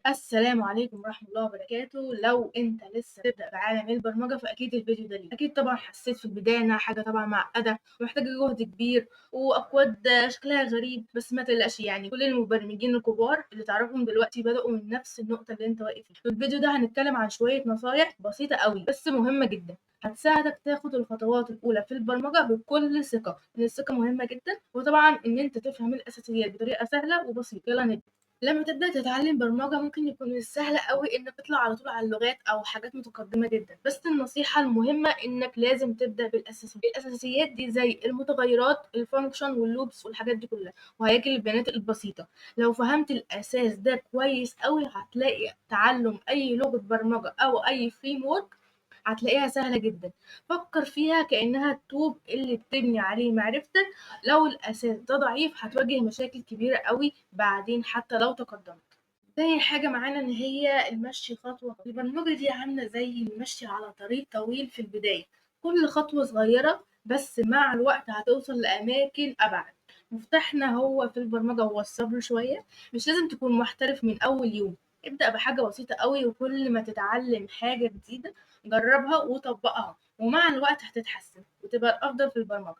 السلام عليكم ورحمة الله وبركاته. لو انت لسه بتبدأ بعالم البرمجة فأكيد الفيديو ده ليك. أكيد طبعا حسيت في البداية إنها حاجة طبعا معقدة ومحتاجة جهد كبير وأكواد شكلها غريب، بس ما تقلقش، يعني كل المبرمجين الكبار اللي تعرفهم دلوقتي بدأوا من نفس النقطة اللي انت واقف فيها. في الفيديو ده هنتكلم عن شوية نصايح بسيطة قوي بس مهمة جدا هتساعدك تاخد الخطوات الأولى في البرمجة بكل ثقة، لأن الثقة مهمة جدا، وطبعا إن انت تفهم الأساسيات بطريقة سهلة وبسيطة. يلا نبدأ. لما تبدأ تتعلم برمجة ممكن يكون مش سهل قوي انك تطلع على طول على اللغات او حاجات متقدمة جدا، بس النصيحة المهمة انك لازم تبدأ بالاساسيات. الاساسيات دي زي المتغيرات، الفانكشن واللوبس والحاجات دي كلها، وهياكل البيانات البسيطة. لو فهمت الاساس ده كويس قوي هتلاقي تعلم اي لغة برمجة او اي فريم ورك هتلاقيها سهلة جدا. فكر فيها كأنها الطوب اللي بتبني عليه معرفتك. لو الأساس ده ضعيف هتواجه مشاكل كبيرة قوي بعدين حتى لو تقدمت. تاني حاجة معانا إن هي المشي خطوة. البرمجة دي عاملة زي المشي على طريق طويل في البداية، كل خطوة صغيرة بس مع الوقت هتوصل لأماكن أبعد. مفتاحنا هو في البرمجة هو الصبر شوية، مش لازم تكون محترف من أول يوم. ابدأ بحاجة بسيطة قوي، وكل ما تتعلم حاجة جديدة جربها وطبقها، ومع الوقت هتتحسن وتبقى الأفضل في البرمجة.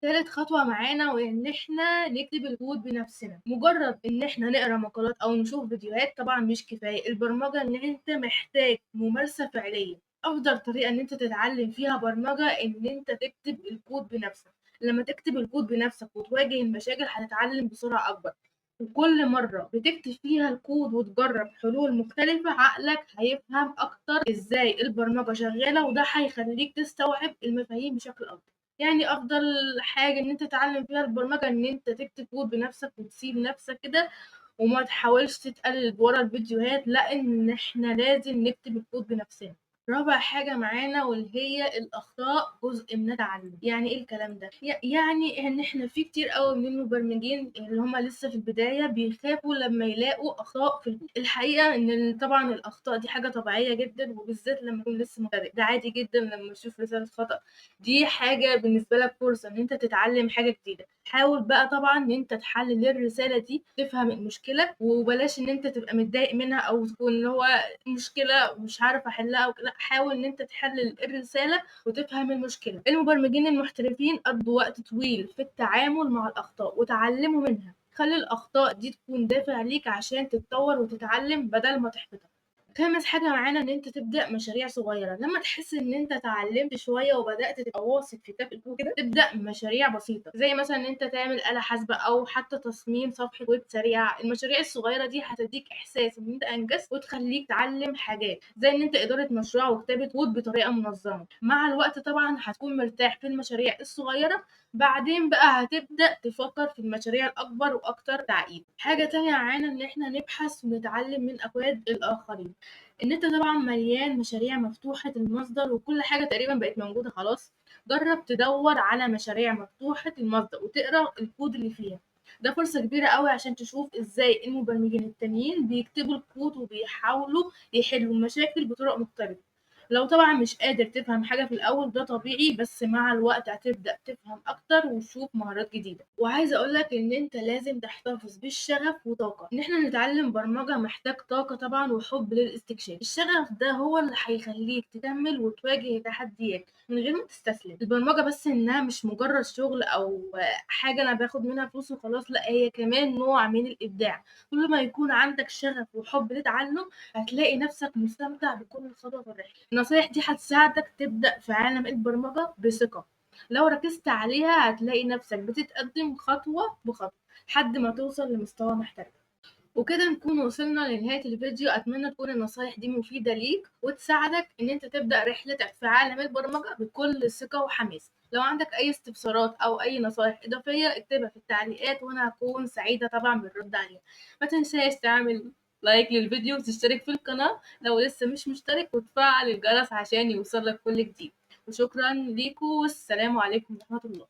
تالت خطوة معانا وإن إحنا نكتب الكود بنفسنا. مجرد إن إحنا نقرا مقالات أو نشوف فيديوهات طبعا مش كفاية، البرمجة إن أنت محتاج ممارسة فعلية. أفضل طريقة إن أنت تتعلم فيها برمجة إن أنت تكتب الكود بنفسك. لما تكتب الكود بنفسك وتواجه المشاكل هتتعلم بسرعة أكبر، وكل مرة بتكتب فيها الكود وتجرب حلول مختلفة عقلك هيفهم أكتر إزاي البرمجة شغالة، وده هيخليك تستوعب المفاهيم بشكل أفضل. يعني أفضل حاجة إن أنت تتعلم فيها البرمجة إن أنت تكتب كود بنفسك وتسيب نفسك كده، وما تحاولش تتقلب ورا الفيديوهات، لأ، إن إحنا لازم نكتب الكود بنفسنا. رابع حاجة معانا واللي هي الأخطاء جزء من التعلم. يعني إيه الكلام ده؟ يعني إن إحنا في كتير قوي من المبرمجين اللي هم لسه في البداية بيخافوا لما يلاقوا أخطاء في الحقيقة إن طبعا الأخطاء دي حاجة طبيعية جدا، وبالذات لما يكون لسه مبتدئ ده عادي جدا. لما تشوف رسالة خطأ دي حاجة بالنسبة لك فرصة إن أنت تتعلم حاجة جديدة. حاول بقى طبعا إن أنت تحلل الرسالة دي، تفهم المشكلة، وبلاش إن أنت تبقى متضايق منها أو تكون اللي هو مشكلة مش عارف أحلها أو لا، حاول إن أنت تحلل الرسالة وتفهم المشكلة. المبرمجين المحترفين قضوا وقت طويل في التعامل مع الأخطاء وتعلموا منها. خلي الأخطاء دي تكون دافع ليك عشان تتطور وتتعلم بدل ما تحبطك. خامس حاجة معانا إن أنت تبدأ مشاريع صغيرة. لما تحس إن أنت اتعلمت شوية وبدأت تبقى واثق في كفاءتك وكده، تبدأ مشاريع بسيطة زي مثلا إن أنت تعمل آلة حاسبة أو حتى تصميم صفحة ويب سريعة. المشاريع الصغيرة دي هتديك إحساس إن أنت أنجزت وتخليك تتعلم حاجات زي إن أنت إدارة مشروع وكتابة كود بطريقة منظمة. مع الوقت طبعا هتكون مرتاح في المشاريع الصغيرة، بعدين بقى هتبدأ تفكر في المشاريع الأكبر وأكتر تعقيد. حاجة تانية معانا إن إحنا نبحث ونتعلم من أكواد الآخرين. النت طبعا مليان مشاريع مفتوحة المصدر وكل حاجة تقريبا بقت موجودة خلاص. جرب تدور على مشاريع مفتوحة المصدر وتقرا الكود اللي فيها. ده فرصة كبيرة قوي عشان تشوف ازاي المبرمجين التانيين بيكتبوا الكود وبيحاولوا يحلوا المشاكل بطرق مختلفة. لو طبعا مش قادر تفهم حاجة في الأول ده طبيعي، بس مع الوقت هتبدأ تفهم أكتر وتشوف مهارات جديدة. وعايزة أقولك إن أنت لازم تحتفظ بالشغف وطاقة. إن إحنا نتعلم برمجة محتاج طاقة طبعا وحب للاستكشاف. الشغف ده هو اللي هيخليك تكمل وتواجه تحديات من غير ما تستسلم. البرمجة بس إنها مش مجرد شغل أو حاجة أنا باخد منها فلوس وخلاص، لأ، هي كمان نوع من الإبداع. كل ما يكون عندك شغف وحب للتعلم هتلاقي نفسك مستمتع بكل خطوة في الرحلة. النصايح دي هتساعدك تبدأ في عالم البرمجة بثقة. لو ركزت عليها هتلاقي نفسك بتتقدم خطوة بخطوة لحد ما توصل لمستوى محترف. وكده نكون وصلنا لنهاية الفيديو. أتمنى تكون النصايح دي مفيدة ليك وتساعدك إن أنت تبدأ رحلتك في عالم البرمجة بكل ثقة وحماس. لو عندك أي استفسارات أو أي نصايح إضافية اكتبها في التعليقات وأنا هكون سعيدة طبعا بالرد عليها. ما تنساش تعمل لايك للفيديو وتشترك في القناة لو لسه مش مشترك، وتفعل الجرس عشان يوصلك كل جديد. وشكرا ليكم والسلام عليكم ورحمة الله.